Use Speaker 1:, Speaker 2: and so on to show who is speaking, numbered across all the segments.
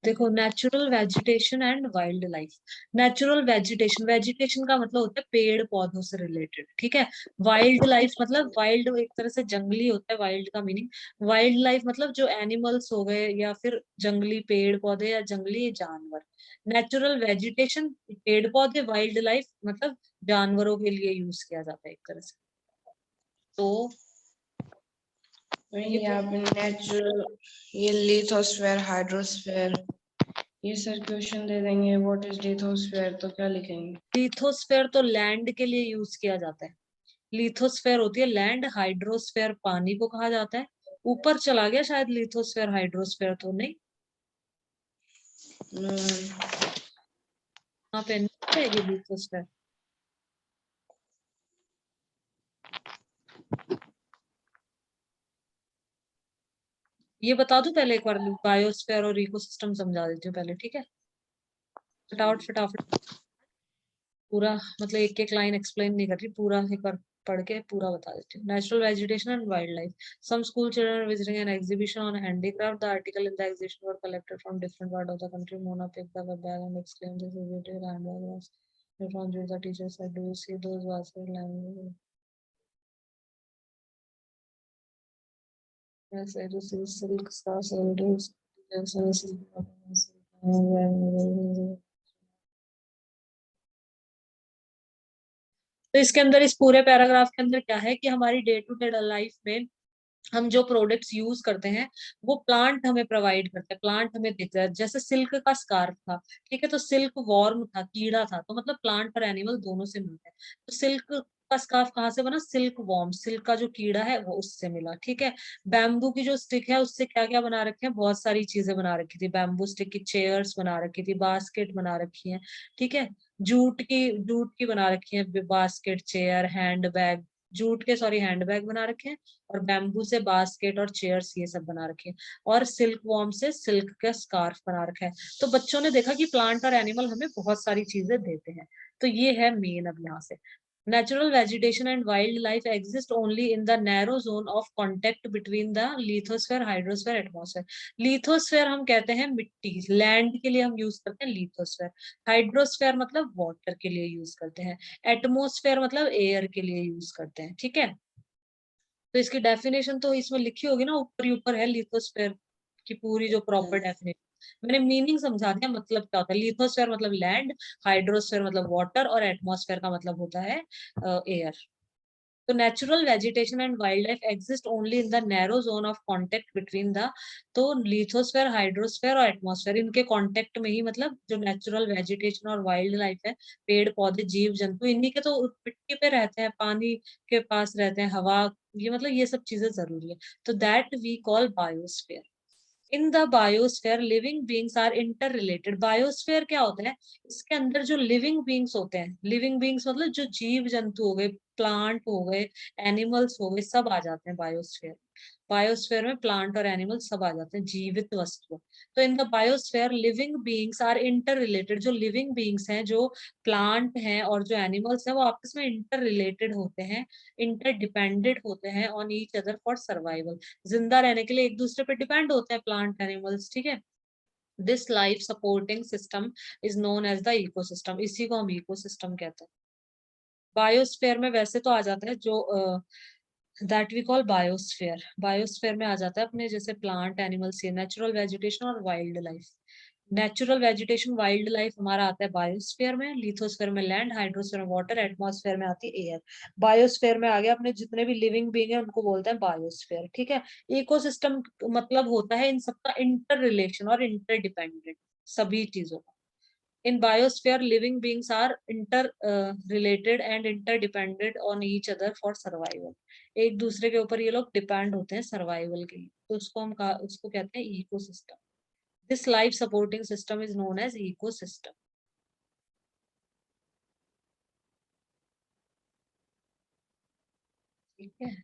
Speaker 1: देखो, natural vegetation and wildlife. Natural vegetation, vegetation का मतलब होता है पेड़ पौधों से रिलेटेड, ठीक है। वाइल्ड लाइफ मतलब, वाइल्ड एक तरह से जंगली होता है, वाइल्ड का मीनिंग। वाइल्ड लाइफ मतलब जो एनिमल्स हो गए या फिर जंगली पेड़ पौधे या जंगली जानवर। नेचुरल वेजिटेशन पेड़ पौधे, वाइल्ड लाइफ मतलब जानवरों के लिए यूज किया जाता है एक तरह से। तो ये
Speaker 2: यहाँ पे नेचुरल, ये लिथोस्फेयर, हाइड्रोस्फेयर, ये सर क्वेश्चन दे देंगे। व्हाट इज लिथोस्फेयर, तो क्या लिखेंगे?
Speaker 1: लिथोस्फेयर तो लैंड के लिए यूज किया जाता है। लिथोस्फेयर होती है लैंड, हाइड्रोस्फेयर पानी को कहा जाता है। ऊपर चला गया शायद लिथोस्फेयर, हाइड्रोस्फेयर तो नहीं। यहाँ पे नहीं है ये लिथोस्फेयर। ये बता दूं पहले एक बार, बायोस्फेयर और इकोसिस्टम समझा देती हूँ पहले, ठीक है। फटाफट फटाफट पूरा, मतलब एक एक लाइन एक्सप्लेन नहीं कर रही, पूरा एक बार पढ़ के पूरा बता देती हूँ। Natural vegetation and wildlife. Some school children are visiting an exhibition on handicraft. The article in the exhibition were collected from different part of the country. Mona picked up a bag and exclaimed, "This is beautiful handbag was from the teacher said, do you see those baskets lying?" Yes, I do see silk scarves and rings. Yes, I see. तो इसके अंदर, इस पूरे paragraph के अंदर क्या है कि हमारी डे टू डे लाइफ में हम जो प्रोडक्ट्स यूज करते हैं वो प्लांट हमें प्रोवाइड करते हैं, प्लांट हमें देता है। जैसे सिल्क का स्कार्फ था, ठीक है, तो सिल्क वॉर्म था, कीड़ा था, तो मतलब प्लांट और एनिमल दोनों से मिलता है। तो सिल्क का स्कार्फ कहाँ से बना? सिल्क वॉर्म, सिल्क का जो कीड़ा है वो उससे मिला, ठीक है। बैम्बू की जो स्टिक है उससे क्या क्या बना रखे हैं? बहुत सारी चीजें बना रखी थी। बैम्बू स्टिक की चेयर्स बना रखी थी, बास्केट बना रखी है, ठीक है। जूट की बना रखी है basket, chair, hand bag. Jute के, सॉरी, हैंडबैग बना रखे हैं। और बैम्बू से बास्केट और चेयर्स ये सब बना रखे हैं। और सिल्क वॉर्म से सिल्क का स्कार्फ बना रखा है। तो बच्चों ने देखा कि प्लांट और एनिमल हमें बहुत सारी चीजें देते हैं। तो ये है मेन। अब यहाँ से, natural vegetation and wildlife exist only in the narrow zone of contact between the lithosphere, hydrosphere, atmosphere. Lithosphere हम कहते हैं मिट्टी, लैंड के लिए हम यूज करते हैं लिथोस्फेयर। हाइड्रोस्फेयर मतलब वाटर के लिए यूज करते हैं। एटमोस्फेयर मतलब एयर के लिए यूज करते हैं, ठीक है। तो इसकी डेफिनेशन तो इसमें लिखी होगी ना, ऊपर ही ऊपर है लिथोस्फेयर की पूरी जो प्रॉपर डेफिनेशन। मैंने मीनिंग समझा दिया, मतलब क्या होता है। लिथोस्फेयर मतलब लैंड, हाइड्रोस्फेयर मतलब वाटर, और एटमॉस्फेयर का मतलब होता है एयर। तो natural vegetation and wild life exist only in the narrow zone of contact between the, तो लिथोस्फेयर, हाइड्रोस्फेयर और एटमॉस्फेयर, इनके कॉन्टेक्ट में ही, मतलब जो नेचुरल वेजिटेशन और वाइल्ड लाइफ है, पेड़ पौधे जीव जंतु, इन्हीं के तो मिट्टी पे रहते हैं, पानी के पास रहते हैं, हवा, ये मतलब ये सब चीजें जरूरी है। तो that we call biosphere. In the biosphere living beings are inter related. Biosphere क्या होता है? इसके अंदर जो लिविंग बींग्स होते हैं, लिविंग बींग्स मतलब जो जीव जंतु हो गए, प्लांट हो गए, एनिमल्स हो गए, सब आ जाते हैं बायोस्फेयर। बायोस्फेयर में प्लांट और एनिमल सब आ जाते हैं, जीवित वस्तु। तो in the biosphere living beings are inter related. जो लिविंग बींग्स हैं, जो प्लांट हैं और जो एनिमल्स हैं, वो आपस में इंटर रिलेटेड होते हैं, इंटर डिपेंडेंट होते हैं on each other for survival. जिंदा रहने के लिए एक दूसरे पे डिपेंड होते हैं प्लांट एनिमल्स, ठीक है। This life supporting system is known as the ecosystem. इसी को हम इकोसिस्टम कहते हैं। बायोस्फेयर में वैसे तो आ जाता है जो that we call biosphere. Biosphere में आ जाता है अपने जैसे प्लांट एनिमल्स, ये नेचुरल वेजिटेशन और wild life. Natural vegetation wildlife हमारा आता है बायोस्फेयर में, लिथोस्फेयर में लैंड, हाइड्रोस्फेयर में वाटर, एटमॉस्फेयर में आती है एयर। बायोस्फेयर में आ गया अपने जितने भी लिविंग बीइंग है उनको बोलते हैं बायोस्फेयर, ठीक है। इकोसिस्टम मतलब होता है इन सबका इंटर रिलेशन और इंटर डिपेंडेंट, सभी चीजों का। In biosphere, living beings are inter related and interdependent on each other for survival. एक दूसरे के ऊपर ये लोग डिपेंड होते हैं सर्वाइवल के लिए, तो उसको कहते हैं ecosystem. This life supporting system is known as ecosystem, ठीक है।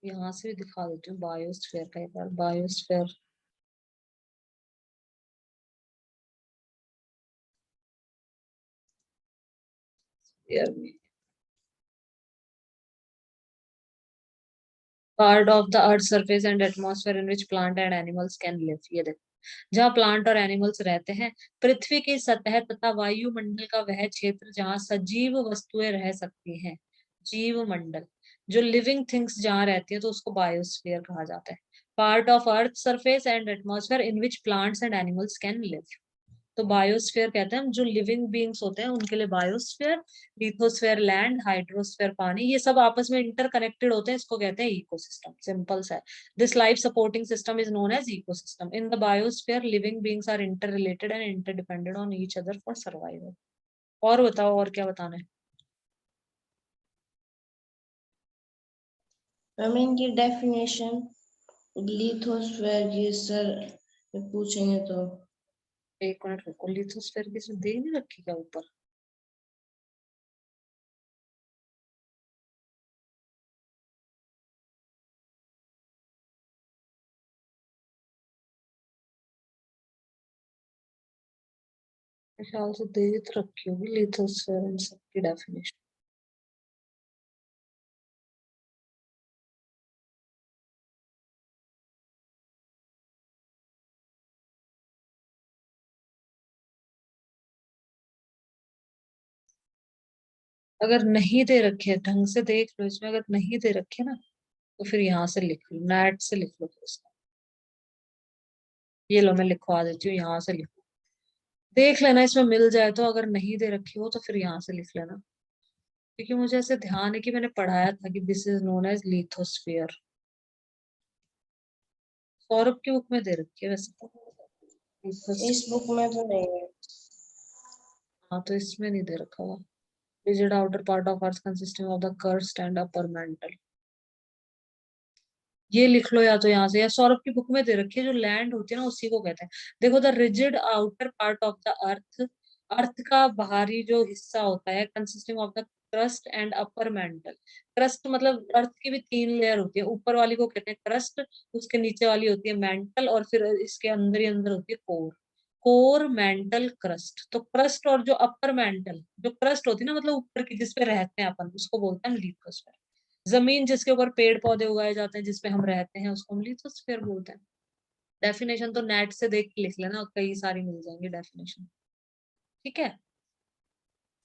Speaker 1: यहाँ से भी दिखा देती हूँ बायोस्फेयर का एक बार। Biosphere, part of the earth surface and atmosphere in which plant and animals can live. ये देखो, जहाँ प्लांट और एनिमल्स रहते हैं। पृथ्वी की सतह तथा वायुमंडल का वह क्षेत्र जहाँ सजीव वस्तुएं रह सकती हैं, जीव मंडल, जो लिविंग थिंग्स जहाँ रहती है, तो उसको बायोस्फीयर कहा जाता है। Part of earth surface and atmosphere in which plants and animals can live. तो बायोस्फीयर कहते हैं जो लिविंग बीइंग्स होते हैं उनके लिए बायोस्फीयर, लिथोस्फीयर लैंड, हाइड्रोस्फीयर पानी, ये सब आपस में इंटरकनेक्टेड होते हैं, इसको कहते हैं इकोसिस्टम। सिंपल सा है। This life supporting system is known as ecosystem. In the biosphere living beings are inter related and interdependent on each other for survival. और बताओ, और क्या बताना है?
Speaker 2: मैम इनकी डेफिनेशन लिथोस्फीयर की सर पूछेंगे तो।
Speaker 1: एक मिनट रुको, लिथोस्फीयर की इसमें दे नहीं रखी क्या ऊपर? मेरे ख्याल से दे तो रखी होगी लिथोस्फीयर इन सब की डेफिनेशन। अगर नहीं दे रखे, ढंग से देख लो इसमें, अगर नहीं दे रखे ना तो फिर यहाँ से लिख लो, नेट से लिख लो फिर इसको। ये लो मैं लिखवा देती हूँ, यहाँ से लिखो, देख लेना इसमें मिल जाए तो। अगर नहीं दे रखी हो तो फिर यहाँ से लिख लेना, क्योंकि मुझे ऐसे ध्यान है कि मैंने पढ़ाया था कि this is known as lithosphere. Saurabh की बुक में दे रखी है वैसे तो lithosphere।
Speaker 2: इस बुक में तो नहीं है।
Speaker 1: हाँ तो इसमें नहीं दे रखा हुआ। Rigid outer part of earth consisting of the crust and upper mental. ये लिख लो या तो यहाँ से, या सौरभ की बुक में दे रखी है, जो लैंड होती है ना उसी को कहते हैं। देखो, the rigid outer part of the earth, earth का बाहरी जो हिस्सा होता है, consisting of the crust and upper mantle. Crust मतलब अर्थ की भी 3 लेयर होती है, ऊपर वाली को कहते हैं क्रस्ट, उसके नीचे वाली होती है मेंटल, और फिर इसके अंदर ही अंदर होती है कोर। Core, mental, crust. तो क्रस्ट और जो अपर मेंटल, जो क्रस्ट होती है ना मतलब ऊपर की जिसपे रहते हैं अपन, उसको बोलते हैं लिथोस्फीयर। जमीन जिसके ऊपर पेड़ पौधे उगाए जाते हैं, जिसपे हम रहते हैं, उसको हम लिथोस्फीयर बोलते हैं। डेफिनेशन तो नेट से देख के लिख लेना, कई सारी मिल जाएंगी डेफिनेशन। ठीक है,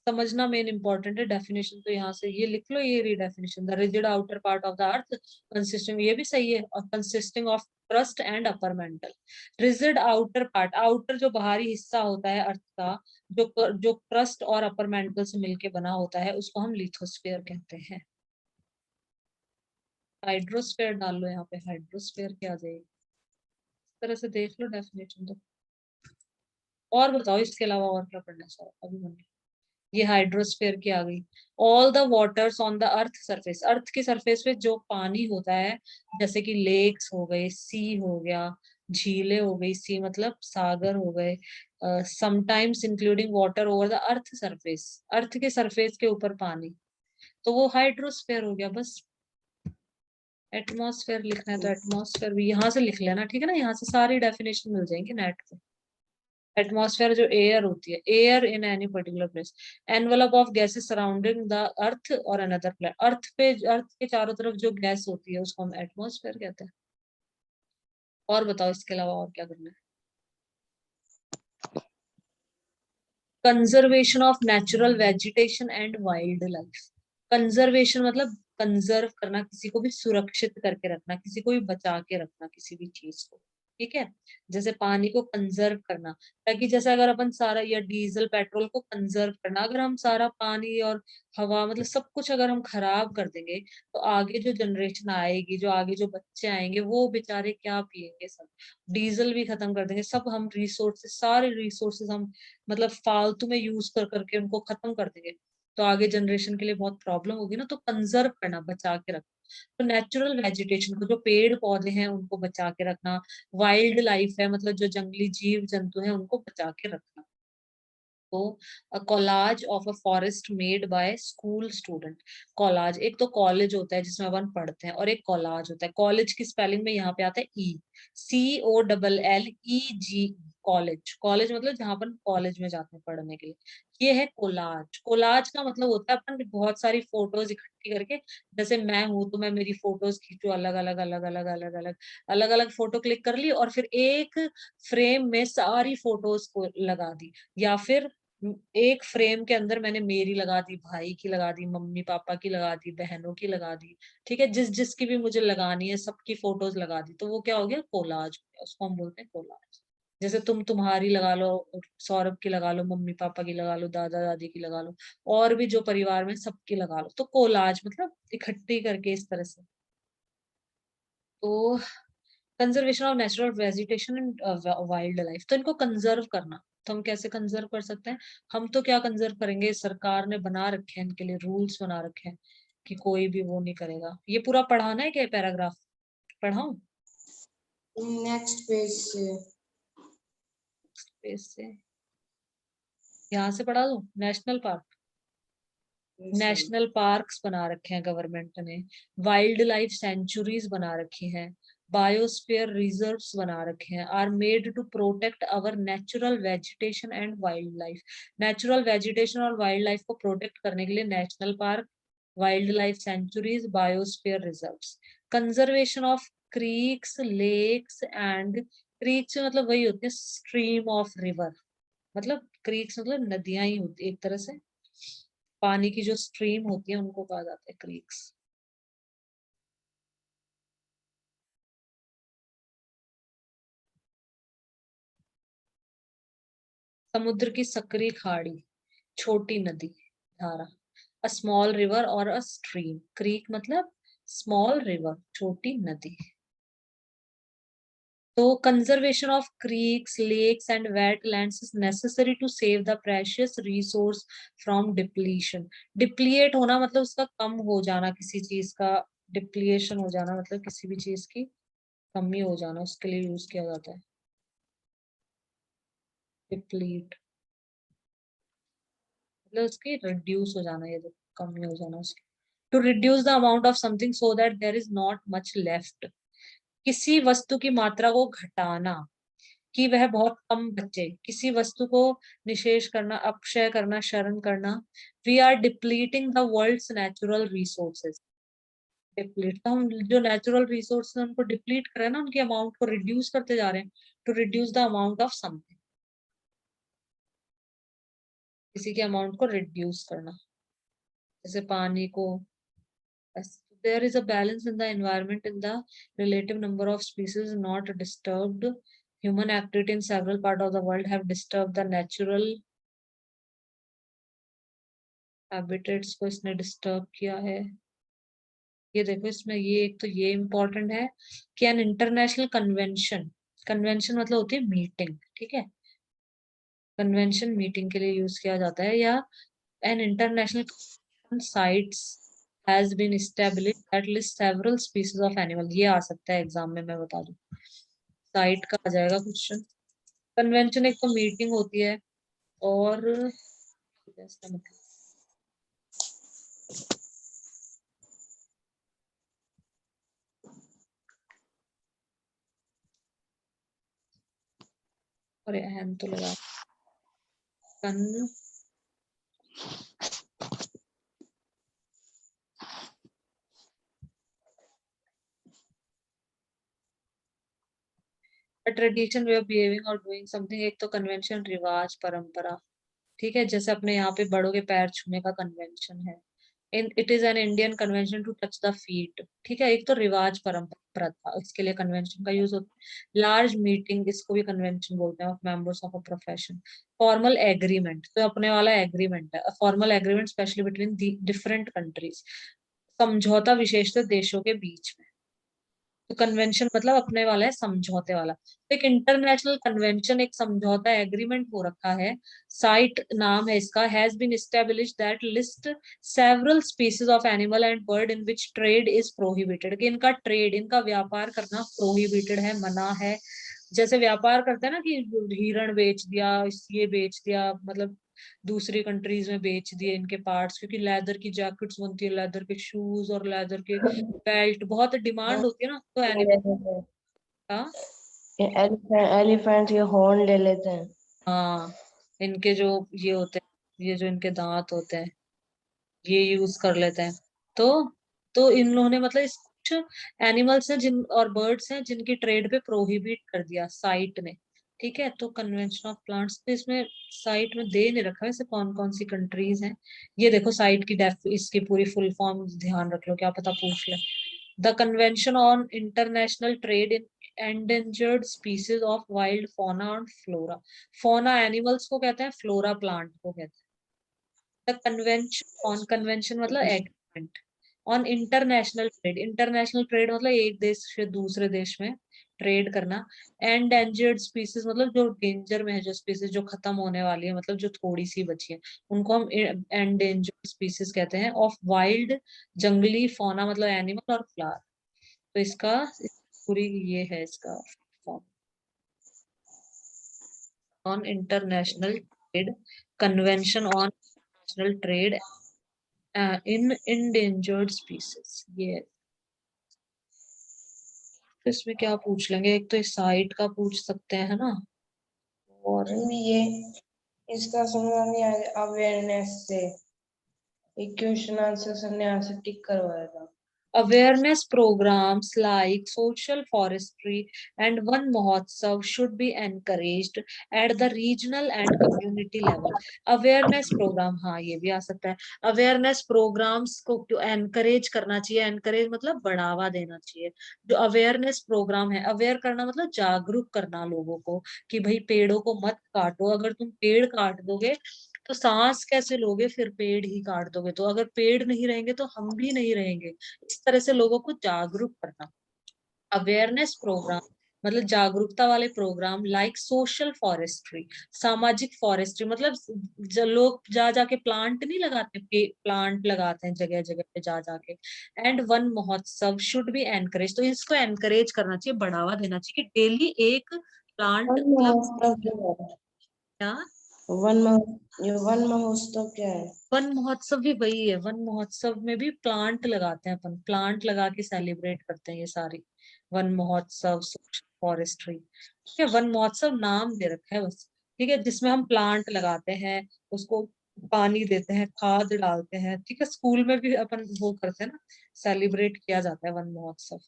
Speaker 1: समझना मेन इंपॉर्टेंट है। डेफिनेशन तो यहाँ से ये लिख लो, ये री definition, the rigid outer part of the earth consisting, ये भी सही है, और consisting of crust and upper mental. Rigid outer part, outer जो बाहरी हिस्सा होता है अर्थ का, जो क्रस्ट और अपर मेंटल से मिलके बना होता है, उसको हम लिथोस्फीयर कहते हैं। हाइड्रोस्फीयर डाल लो यहाँ पे, हाइड्रोस्फीयर क्या आ जाएगी, इस तरह से देख लो डेफिनेशन तो। और बताओ इसके अलावा और क्या पढ़ना है सर अभी मैंने? ये हाइड्रोस्फीयर की आ गई। All the waters on the earth surface, earth की सरफेस पे जो पानी होता है, जैसे कि लेक्स हो गए, सी हो गया, झीलें हो गई, सी मतलब सागर हो गए, sometimes including water over the earth surface, earth के सरफेस के ऊपर पानी, तो वो हाइड्रोस्फीयर हो गया बस। एटमॉस्फेयर लिखना है तो एटमॉस्फेयर भी यहाँ से लिख लेना, ठीक है ना, यहाँ से सारी डेफिनेशन मिल जाएंगी नेट पे। एटमॉस्फेयर जो एयर होती है, air in any particular place, envelope of gases surrounding the earth और अनदर प्लेनेट, अर्थ पे, अर्थ के चारों तरफ जो गैस होती है उसको हम एटमॉस्फेयर कहते हैं। और बताओ इसके अलावा और क्या करना है? Conservation of natural vegetation and wild life. Conservation मतलब कंजर्व करना, किसी को भी सुरक्षित करके रखना, किसी को भी बचा के रखना, किसी भी चीज को। ठीक है, जैसे पानी को कंजर्व करना, ताकि जैसे अगर अपन सारा, या डीजल पेट्रोल को कंजर्व करना, अगर हम सारा पानी और हवा मतलब सब कुछ अगर हम खराब कर देंगे, तो आगे जो जनरेशन आएगी, जो आगे जो बच्चे आएंगे, वो बेचारे क्या पिएंगे? सब डीजल भी खत्म कर देंगे, सब हम रिसोर्सेज, सारे रिसोर्सेज हम मतलब फालतू में यूज कर करके उनको खत्म कर देंगे, तो आगे जनरेशन के लिए बहुत प्रॉब्लम होगी ना। तो कंजर्व करना, बचा के रखना। तो नेचुरल वेजिटेशन को, जो पेड़ पौधे हैं उनको बचा के रखना। वाइल्ड लाइफ है मतलब जो जंगली जीव जंतु हैं उनको बचा के रखना। तो अ collage of a forest made by school student. Collage, एक तो कॉलेज होता है जिसमें अपन पढ़ते हैं, और एक कॉलाज होता है। कॉलेज की स्पेलिंग में यहाँ पे आता है ई, COLLEG, कॉलेज। कॉलेज मतलब जहां अपन कॉलेज में जाते हैं पढ़ने के लिए। ये है कोलाज। कोलाज का मतलब होता है अपन बहुत सारी फोटोज इकट्ठी करके, जैसे मैं हूं तो मैं मेरी फोटोज खींचू, अलग अलग अलग अलग अलग अलग अलग अलग फोटो क्लिक कर ली और फिर एक फ्रेम में सारी फोटोज को लगा दी, या फिर एक फ्रेम के अंदर मैंने मेरी लगा दी, भाई की लगा दी, मम्मी पापा की लगा दी, बहनों की लगा दी, ठीक है, जिस जिसकी भी मुझे लगानी है सबकी फोटोज लगा दी, तो वो क्या हो गया, कोलाज हो गया। उसको हम बोलते हैं कोलाज। जैसे तुम तुम्हारी लगा लो, सौरभ की लगा लो, मम्मी पापा की लगा लो, दादा दादी की लगा लो, और भी जो परिवार में सबकी लगा लो, तो कोलाज मतलब इकट्ठी करके इस तरह से। तो conservation of natural vegetation and wild life, तो इनको कंजर्व करना, तो हम कैसे कंजर्व कर सकते हैं? हम तो क्या कंजर्व करेंगे, सरकार ने बना रखे हैं इनके लिए, रूल्स बना रखे हैं कि कोई भी वो नहीं करेगा। ये पूरा पढ़ाना है क्या पैराग्राफ? पढ़ाऊं?
Speaker 2: नेक्स्ट पेज से।
Speaker 1: पेज से? यहाँ से पढ़ा दूं? नेशनल पार्क, नेशनल पार्क्स बना रखे हैं गवर्नमेंट ने, वाइल्ड लाइफ सेंचुरीज बना रखी हैं, बायोस्फीयर रिजर्व्स बना रखे हैं, are made to protect our natural vegetation and wildlife. Natural vegetation और वाइल्ड लाइफ को प्रोटेक्ट करने के लिए national park, wild life sanctuaries, biosphere reserves. Conservation of creeks, lakes and, creeks मतलब वही होती है स्ट्रीम ऑफ रिवर, मतलब क्रीक्स मतलब नदियां ही होती है एक तरह से, पानी की जो स्ट्रीम होती है उनको कहा जाता है क्रीक्स। समुद्र की सक्रिय खाड़ी, छोटी नदी, धारा। अ स्मॉल रिवर और अ स्ट्रीम, क्रीक मतलब स्मॉल रिवर, छोटी नदी। तो conservation of creeks, lakes and wetlands is necessary to save the precious resource from depletion. Deplete होना मतलब उसका कम हो जाना, किसी चीज का डिप्लीशन हो जाना मतलब किसी भी चीज की कमी हो जाना, उसके लिए यूज किया जाता है डिप्लीट, मतलब उसकी रिड्यूस हो जाना, ये कमी हो जाना उसकी। To reduce the amount of something so that there is not much left, किसी वस्तु की मात्रा को घटाना कि वह बहुत कम बचे, किसी वस्तु को निशेष करना, अपक्षय करना, शरण करना। We are depleting the world's natural resources. Deplete, तो हम जो नेचुरल रिसोर्स है उनको डिप्लीट कर रहे हैं ना, उनके अमाउंट को रिड्यूस करते जा रहे हैं। To reduce the amount of something, किसी के अमाउंट को रिड्यूस करना, जैसे पानी को। There is a balance in the environment in the relative number of species not disturbed. Human activity in several parts of the world have disturbed the natural habitats को इसने disturb किया है। ये देखो इसमें ये एक तो ये इम्पोर्टेंट है कि एन इंटरनेशनल कन्वेंशन, कन्वेंशन मतलब होती है मीटिंग, ठीक है, कन्वेंशन मीटिंग के लिए यूज किया जाता है, या an international sites has been established that lists several species of animal। ये आ सकता है एग्जाम में, मैं बता दूं, साइट का आ जाएगा क्वेश्चन। कन्वेंशन एक तो मीटिंग होती है, और इसका मतलब और अहम तो लगा कन ट्रेडिशन, वे ऑफ बिहेविंग और डूइंग समथिंग, एक तो कन्वेंशन रिवाज परंपरा, ठीक है, जैसे अपने यहाँ पे बड़ों के पैर छूने का कन्वेंशन है। It is an Indian convention to touch the feet, ठीक है, एक तो रिवाज परंपरा प्रथा, इसके लिए कन्वेंशन का यूज होता है। लार्ज मीटिंग, इसको भी कन्वेंशन बोलते हैं, of members of a profession. Formal agreement, तो अपने वाला एग्रीमेंट है, formal agreement specially between different countries, समझौता विशेषतः देशों के बीच में। तो कन्वेंशन मतलब अपने वाला है, समझौते वाला। तो एक इंटरनेशनल कन्वेंशन, एक समझौता एग्रीमेंट हो रखा है, साइट नाम है इसका, has been established that list several species of animal and bird in which trade is prohibited, कि इनका ट्रेड, इनका व्यापार करना प्रोहिबिटेड है, मना है। जैसे व्यापार करते हैं ना कि हिरण बेच दिया, ये बेच दिया, मतलब दूसरी कंट्रीज में बेच दिए इनके पार्ट्स, क्योंकि लेदर की जैकेट्स बनती है, लेदर के शूज और लेदर के बेल्ट, बहुत डिमांड होती है ना, तो एनिमल हाँ
Speaker 2: एलिफेंट के हॉर्न ले लेते हैं।
Speaker 1: हाँ, इनके जो ये होते हैं, ये जो इनके दांत होते हैं, ये यूज कर लेते हैं। तो इन लोगों ने मतलब इस कुछ एनिमल्स हैं जिन और बर्ड्स हैं जिनकी ट्रेड पे प्रोहिबिट कर दिया साइट ने। ठीक है, तो कन्वेंशन ऑफ प्लांट्स पे इसमें साइट में दे नहीं रखा है इसे कौन कौन सी कंट्रीज हैं। ये देखो साइट की डेफ इसकी पूरी फुल फॉर्म ध्यान रख लो, क्या पता पूछ ले। The convention on international trade in endangered species of wild fauna and flora. Fauna animals को कहते हैं, फ्लोरा प्लांट को कहते हैं। द कन्वेंशन ऑन, कन्वेंशन मतलब agreement, on international trade, international trade मतलब एक देश से दूसरे देश में ट्रेड करना। एंडेंजर्ड स्पीसीज मतलब जो डेंजर में है, जो स्पीसीज जो खत्म होने वाली है, मतलब जो थोड़ी सी बची है, उनको हम एंडेंजर्ड स्पीसीज कहते हैं। ऑफ वाइल्ड, जंगली, फौना मतलब एनिमल, और फ्लावर। तो इसका पूरी ये है इसका form. On international trade, convention on international trade in endangered species, ये है। तो इसमें क्या पूछ लेंगे, एक तो इस साइट का पूछ सकते हैं, है ना। और
Speaker 2: ये इसका समझ नहीं आया अवेयरनेस से। एक क्वेश्चन आंसर सर ने यहाँ से टिक करवाया था।
Speaker 1: awareness programs like social forestry and Van Mahotsav should be encouraged at the regional and community level. Awareness program, हाँ ये भी आ सकता है। Awareness programs को encourage करना चाहिए, encourage मतलब बढ़ावा देना चाहिए। जो awareness program है, aware करना मतलब जागरूक करना लोगों को कि भाई पेड़ों को मत काटो। अगर तुम पेड़ काट दोगे तो सांस कैसे लोगे, फिर पेड़ ही काट दोगे तो अगर पेड़ नहीं रहेंगे तो हम भी नहीं रहेंगे। इस तरह से लोगों को जागरूक करना। अवेयरनेस प्रोग्राम मतलब जागरूकता वाले प्रोग्राम, लाइक सोशल फॉरेस्ट्री, सामाजिक फॉरेस्ट्री मतलब लोग जा जाके प्लांट नहीं लगाते, प्लांट लगाते हैं जगह जगह पे जा जाके। एंड वन महोत्सव शुड बी एनकरेज, तो इसको एनकरेज करना चाहिए, बढ़ावा देना चाहिए कि डेली एक प्लांट
Speaker 2: वन
Speaker 1: मतलब
Speaker 2: महोत्सव क्या है?
Speaker 1: क्या।
Speaker 2: ये वन महोत्सव क्या है?
Speaker 1: वन महोत्सव भी वही है, वन महोत्सव में भी प्लांट लगाते हैं अपन, प्लांट लगा के सेलिब्रेट करते हैं ये सारी। वन महोत्सव, फॉरेस्ट्री, ठीक है। वन महोत्सव नाम दे रखा है बस, ठीक है, जिसमें हम प्लांट लगाते हैं, उसको पानी देते हैं, खाद डालते हैं, ठीक है। स्कूल में भी अपन वो करते हैं ना, सेलिब्रेट किया जाता है वन महोत्सव।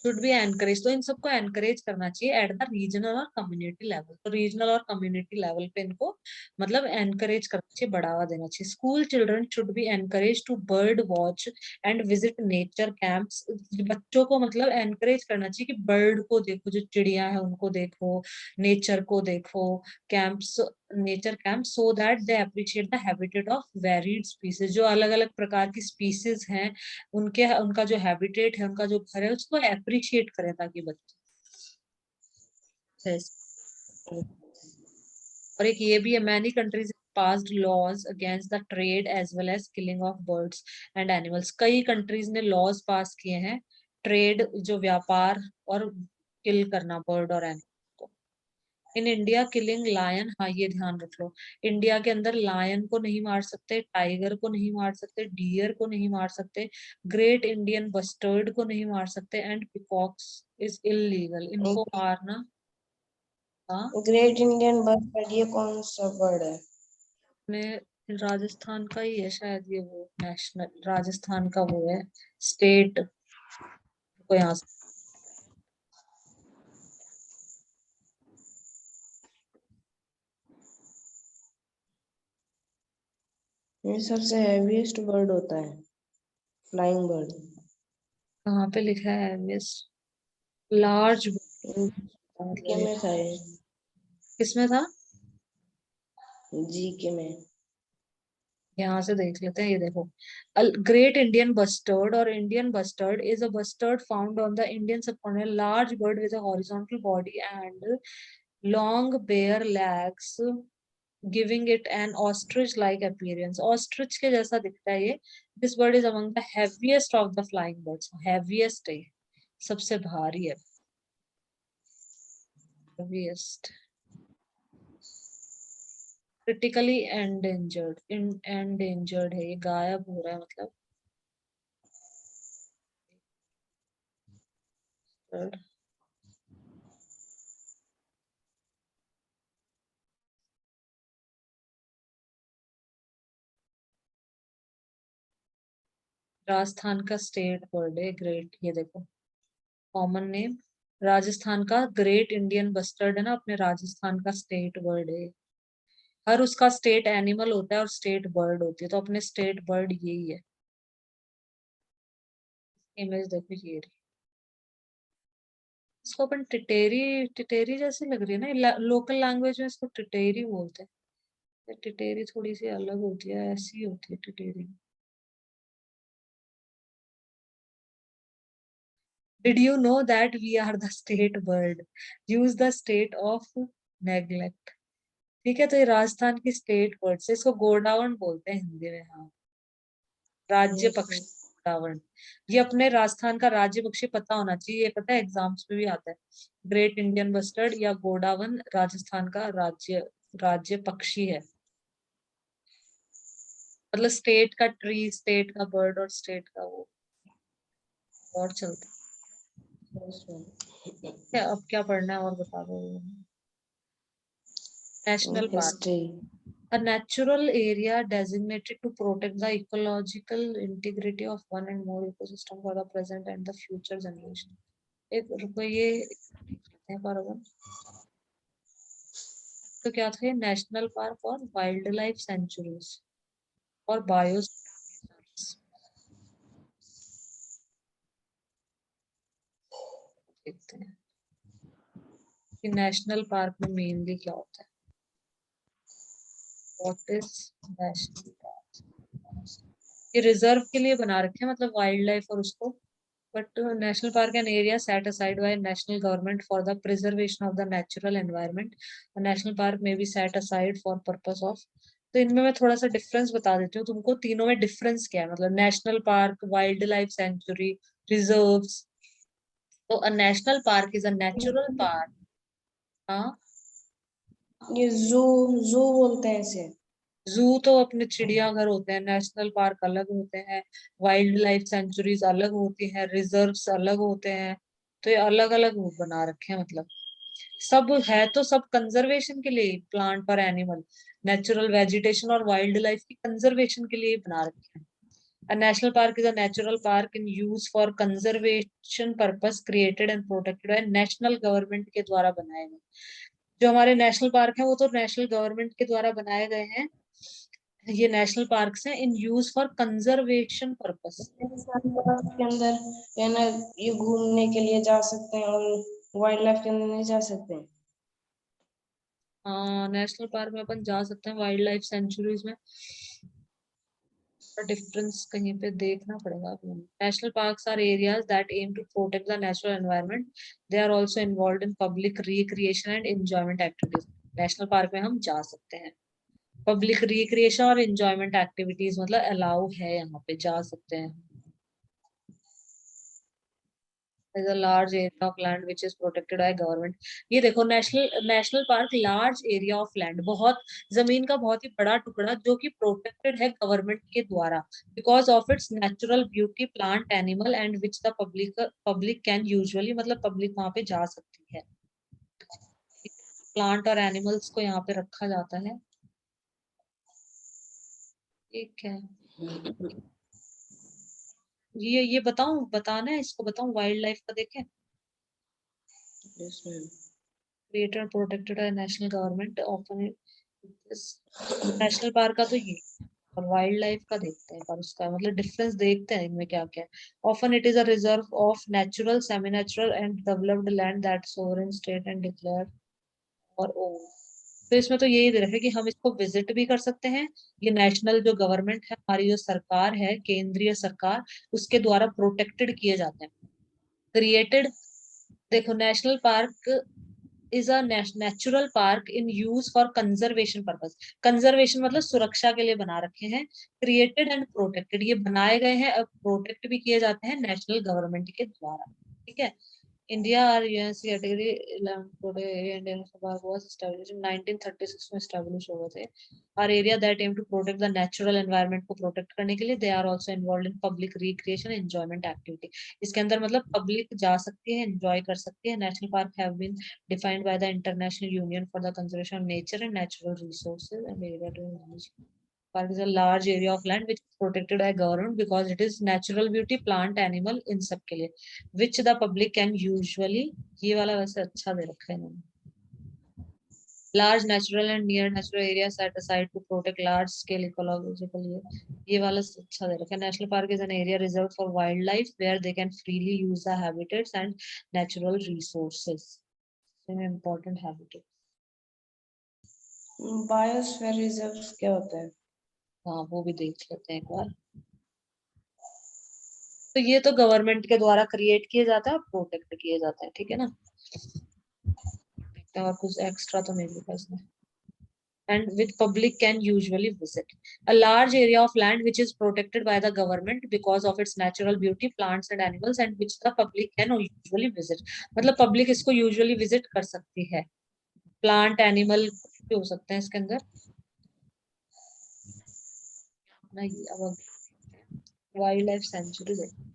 Speaker 1: शुड बी एनकरेज, तो इन सबको एनकरेज करना चाहिए एट द रीजनल और कम्युनिटी लेवल। तो रीजनल और कम्युनिटी लेवल पे इनको मतलब एनकरेज करना चाहिए, बढ़ावा देना चाहिए। School children should be encourage to bird watch and visit nature camps. बच्चों को मतलब एनकरेज करना चाहिए कि बर्ड को देखो, जो चिड़िया है उनको देखो, नेचर को देखो। Camps, nature camp, so that they appreciate the habitat of varied species, जो अलग अलग प्रकार की स्पीसीज हैं उनके, उनका जो हैबिटेट है, उनका जो घर है, उसको अप्रिशिएट करें ताकि बच्चे। और एक ये भी है, many countries passed laws against the trade as well as killing of birds and animals. कई कंट्रीज ने लॉज पास किए हैं ट्रेड, जो व्यापार और किल करना बर्ड और एनिमल को। इन इंडिया किलिंग लायन, हाँ ये ध्यान रख लो, इंडिया के अंदर लायन को नहीं मार सकते, टाइगर को नहीं मार सकते, डियर को नहीं मार सकते, ग्रेट इंडियन बस्टर्ड को नहीं मार सकते, एंड पिकॉक्स इज इलीगल, इनको मारना। हाँ,
Speaker 2: ग्रेट इंडियन बर्ड ये कौन सा बर्ड है?
Speaker 1: में राजस्थान का ही है शायद ये, वो नेशनल राजस्थान का वो है स्टेट को यहाँ से।
Speaker 2: ये सबसे हैवीएस्ट बर्ड होता है, फ्लाइंग बर्ड।
Speaker 1: कहाँ पे लिखा है मिस, लार्ज,
Speaker 2: जीके में था ये।
Speaker 1: किसमें था,
Speaker 2: जीके में।
Speaker 1: यहाँ से देख लेते हैं, ये देखो। ग्रेट इंडियन बस्टर्ड, और Indian bustard is a bustard found on the Indian subcontinent, large bird with a horizontal body and long bare legs, giving it an ostrich like appearance. Ostrich के जैसा दिखता है ये। This bird is among the heaviest of the flying birds, heaviest है, सबसे भारी है, heaviest. Critically endangered, endangered है ये, गायब हो रहा है मतलब। राजस्थान का स्टेट बर्ड है ग्रेट, ये देखो कॉमन नेम राजस्थान का ग्रेट इंडियन बस्टर्ड है ना, अपने राजस्थान का स्टेट बर्ड है। हर उसका स्टेट एनिमल होता है और स्टेट बर्ड होती है, तो अपने स्टेट बर्ड यही है। इमेज देखो ये रही। इसको अपन टिटेरी, टिटेरी जैसी लग रही है ना, लोकल लैंग्वेज में इसको टिटेरी बोलते हैं। टिटेरी थोड़ी सी अलग होती है, ऐसी होती है टिटेरी। Did you know that we are the state bird? Use the state of neglect. ठीक है, तो ये राजस्थान की स्टेट बर्ड से, इसको गोडावण बोलते हैं हिंदी में। हाँ, राज्य
Speaker 2: Yes,
Speaker 1: पक्षी
Speaker 2: sir.
Speaker 1: गोडावण। ये अपने राजस्थान का राज्य पक्षी पता होना चाहिए, ये पता है एग्जाम्स में भी आता है। ग्रेट इंडियन बस्टर्ड या गोडावण राजस्थान का राज्य राज्य पक्षी है। मतलब स्टेट का ट्री, स्टेट का बर्ड और स्टेट का वो और चलता
Speaker 2: Yes, sir.
Speaker 1: है। अब क्या पढ़ना है और बता दो। National park,
Speaker 2: History.
Speaker 1: a natural area designated to protect the ecological integrity of one and more ecosystem for the present and the future generation। एक रुको, ये है पारावन। तो क्या था ये? नेशनल पार्क और वाइल्ड लाइफ सेंचुरीज और बायोस्फीयर। देखते हैं कि नेशनल पार्क में मेनली क्या होता है। What is national park? ये रिजर्व के लिए बना रखे हैं, मतलब वाइल्ड लाइफ और उसको। But national park an area set aside by national government for the preservation of the natural environment. National park में be set aside for purpose of. तो इनमें मैं थोड़ा सा डिफरेंस बता देती हूँ तुमको, तीनों में डिफरेंस क्या है। मतलब national park, wild life sanctuary, reserves. तो a national park is a natural park. हाँ,
Speaker 2: ये जू बोलते हैं इसे।
Speaker 1: जू तो अपने चिड़ियाघर होते हैं, नेशनल पार्क अलग होते हैं, वाइल्ड लाइफ सेंचुरीज अलग होती हैं, रिजर्व्स अलग होते हैं। तो ये अलग अलग बना रखे हैं, मतलब सब है तो सब कंजर्वेशन के लिए, प्लांट और एनिमल, नेचुरल वेजिटेशन और वाइल्ड लाइफ की कंजर्वेशन के लिए बना रखे हैं। A national park is a natural park in use for conservation purpose created and protected by national government के द्वारा बनाए गए। जो हमारे नेशनल पार्क हैं वो तो नेशनल गवर्नमेंट के द्वारा बनाए गए हैं। ये नेशनल पार्क्स हैं in use for conservation purpose.
Speaker 2: National park के अंदर है ना, ये घूमने के लिए जा सकते हैं और वाइल्ड लाइफ के अंदर नहीं जा सकते हैं।
Speaker 1: हाँ, नेशनल पार्क में अपन जा सकते हैं, वाइल्ड लाइफ सेंचुरीज में डिफरेंस कहीं पे देखना पड़ेगा। National parks are areas that aim to protect the natural environment. They are also involved in public recreation and enjoyment activities. National park में हम जा सकते हैं, पब्लिक रिक्रिएशन और एंजॉयमेंट एक्टिविटीज मतलब अलाउ है, यहाँ पे जा सकते हैं। is a large area of land which is protected by government। ये देखो, national park large area of land, बहुत जमीन का बहुत ही बड़ा टुकड़ा जो कि प्रोटेक्टेड है गवर्नमेंट के द्वारा, because of its natural beauty, plant, animal and which the public can usually, मतलब पब्लिक वहां पे जा सकती है। प्लांट और एनिमल्स को यहाँ पे रखा जाता है। ठीक है, ये बताऊं, बताना है इसको, बताऊं वाइल्ड लाइफ का देखें।
Speaker 2: Yes, ma'am.
Speaker 1: created and protected by national government often national park का तो ये, और वाइल्ड लाइफ का देखते हैं, पर उसका मतलब डिफरेंस देखते हैं इनमें क्या क्या है। Often it is a reserve of natural, semi natural and developed land that sovereign state and declare और ओन। तो इसमें तो यही दे रखा है कि हम इसको विजिट भी कर सकते हैं। ये नेशनल जो गवर्नमेंट है, हमारी जो सरकार है, केंद्रीय सरकार, उसके द्वारा प्रोटेक्टेड किए जाते हैं, क्रिएटेड। देखो, national park is a natural park in use for conservation purpose. Conservation मतलब सुरक्षा के लिए बना रखे हैं। क्रिएटेड एंड प्रोटेक्टेड, ये बनाए गए हैं, अब प्रोटेक्ट भी किए जाते हैं नेशनल गवर्नमेंट के द्वारा। ठीक है। इंडिया और UNC category Indian park was established in 1936 में एस्टैब्लिश हुए थे। और area that aim to protect the natural environment को प्रोटेक्ट करने के लिए they are also involved in public recreation enjoyment activity. इसके अंदर मतलब पब्लिक जा सकती है, एंजॉय कर सकती है। National park have been defined by the international union for the conservation of nature and natural resources and area to manage. park is a large area of land which is protected by government because it is natural beauty, plant, animal, इन सब के लिए, which the public can usually, ये वाला वैसे अच्छा दे रखा है इन्होंने, large natural and near natural areas set aside to protect large scale ecological, ये वाला अच्छा दे रखा है. National park is an area reserved for wildlife where they can freely use the habitats and natural resources. Important habitat.
Speaker 2: Biosphere reserve क्या होता है?
Speaker 1: हाँ वो भी देख लेते हैं एक बार. तो ये तो गवर्नमेंट के द्वारा क्रिएट किए जाता है और प्रोटेक्ट किए जाते हैं, ठीक है ना. और कुछ एक्स्ट्रा तो नहीं लिखा इसमें. And which public can usually visit. A large area of land which is protected by the government because of its natural beauty, plants and animals, and which the public can usually visit. मतलब public इसको usually visit कर सकती है. Plant, animal भी हो सकते हैं इसके अंदर. अब वाइल्ड लाइफ सेंचुरी देखो.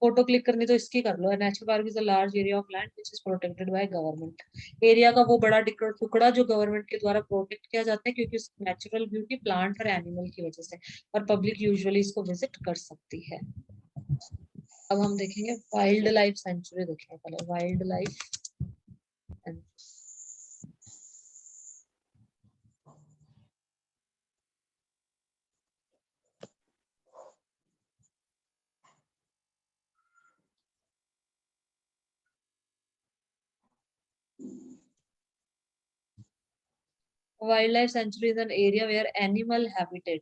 Speaker 1: फोटो क्लिक करनी तो इसकी कर लो. National park is a large area of land which is protected by government. Area का वो बड़ा टुकड़ा जो गवर्नमेंट के द्वारा प्रोटेक्ट किया जाता है क्योंकि उसकी नेचुरल ब्यूटी, प्लांट और एनिमल की वजह से, और पब्लिक यूजुअली इसको विजिट कर सकती है. अब हम देखेंगे वाइल्ड लाइफ सेंचुरी. देखेंगे पहले wild life. Wildlife sanctuary is an area where animal habitat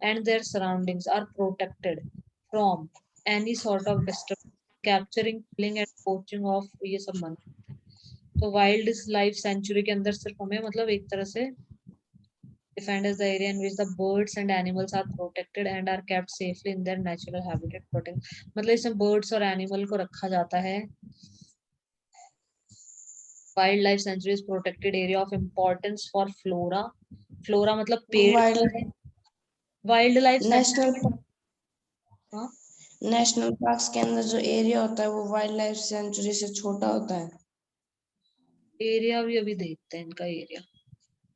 Speaker 1: and their surroundings are protected from any sort of disturbance, capturing, killing and poaching of, ये सब मना. तो वाइल्ड लाइफ सेंचुरी के अंदर सिर्फ हमें मतलब एक तरह से defined as the area in which the birds and animals are protected and are kept safely in their natural habitat. protect मतलब इसमें birds और animal को रखा जाता है. Wildlife sanctuary is protected area of importance for flora. Flora मतलब पेड़. Wild life
Speaker 2: national
Speaker 1: हाँ
Speaker 2: नेशनल पार्क्स के अंदर जो एरिया होता है वो वाइल्ड लाइफ सेंचुरी से छोटा होता है.
Speaker 1: एरिया भी अभी देखते हैं इनका area.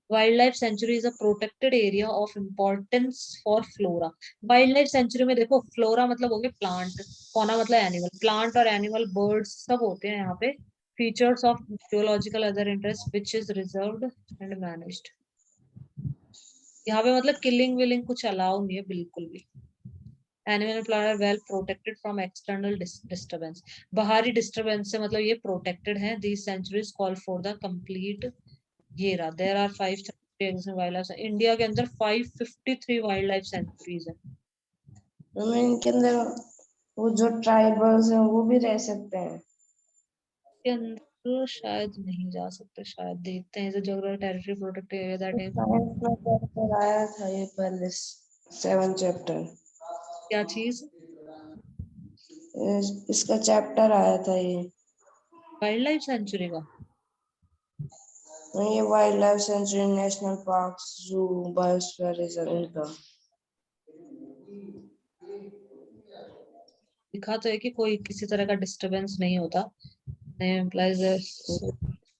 Speaker 1: Wild life sanctuary is a protected area of importance for flora. Wild life sanctuary में देखो फ्लोरा मतलब हो गए प्लांट, फौना मतलब एनिमल. प्लांट और एनिमल, बर्ड्स सब होते हैं यहाँ पे. Features of geological other interest which is reserved and managed. यहाँ पे मतलब किलिंग विलिंग कुछ अलाउ नहीं है बिल्कुल भी. Animal plant are well protected from external disturbance. बाहरी डिस्टर्बेंस से मतलब ये प्रोटेक्टेड है. These sanctuaries call for the complete. ये रहा. There are 533 wild life. India के अंदर 553 वाइल्ड लाइफ सेंचुरीज है.
Speaker 2: तो इनके अंदर वो जो ट्राइबल्स हैं वो भी रह सकते हैं.
Speaker 1: के अंदर शायद नहीं जा सकते. शायद देखते हैं. Geographic territory protected area that is.
Speaker 2: Science में चैप्टर आया था ये पहले 7 चैप्टर.
Speaker 1: क्या चीज?
Speaker 2: इसका चैप्टर आया था ये.
Speaker 1: वाइल्ड लाइफ सेंचुरी का.
Speaker 2: ये wild life century, national parks, जू, बायोस्फीयर रिजर्व इनका
Speaker 1: लिखा तो है कि कोई किसी तरह का डिस्टरबेंस नहीं होता. एम्प्लॉइज.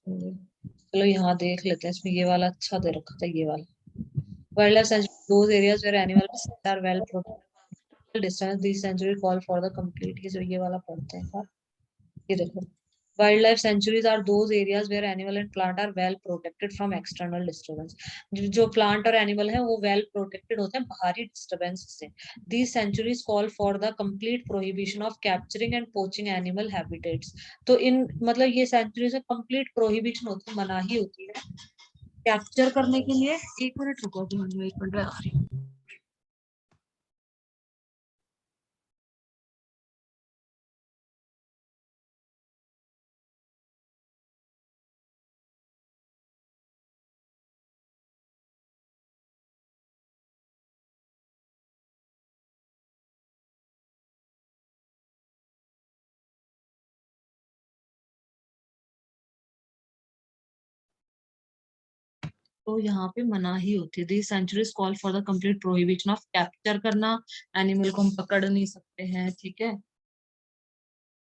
Speaker 1: चलो यहाँ देख लेते हैं. इसमें ये वाला अच्छा दे रखा था. ये वाला wild life sanctuary those areas where animals are well protected distance this sanctuary call for the complete. ये वाला पढ़ते हैं. ये देखो. Wildlife sanctuaries are those areas where animal and plant are well protected from external disturbance. जो plant और animal है वो well protected होते हैं बाहरी disturbance से. These sanctuaries call for the complete prohibition of capturing and poaching animal habitats. तो इन मतलब ये sanctuary से complete prohibition होती है, मनाही होती है कैप्चर करने के लिए. एक मिनट रुको. 1 मिनट आ रही हूँ. तो यहाँ पे मनाही होती है. This sanctuaries call for the complete prohibition of capture करना. एनिमल को हम पकड़ नहीं सकते हैं. ठीक है.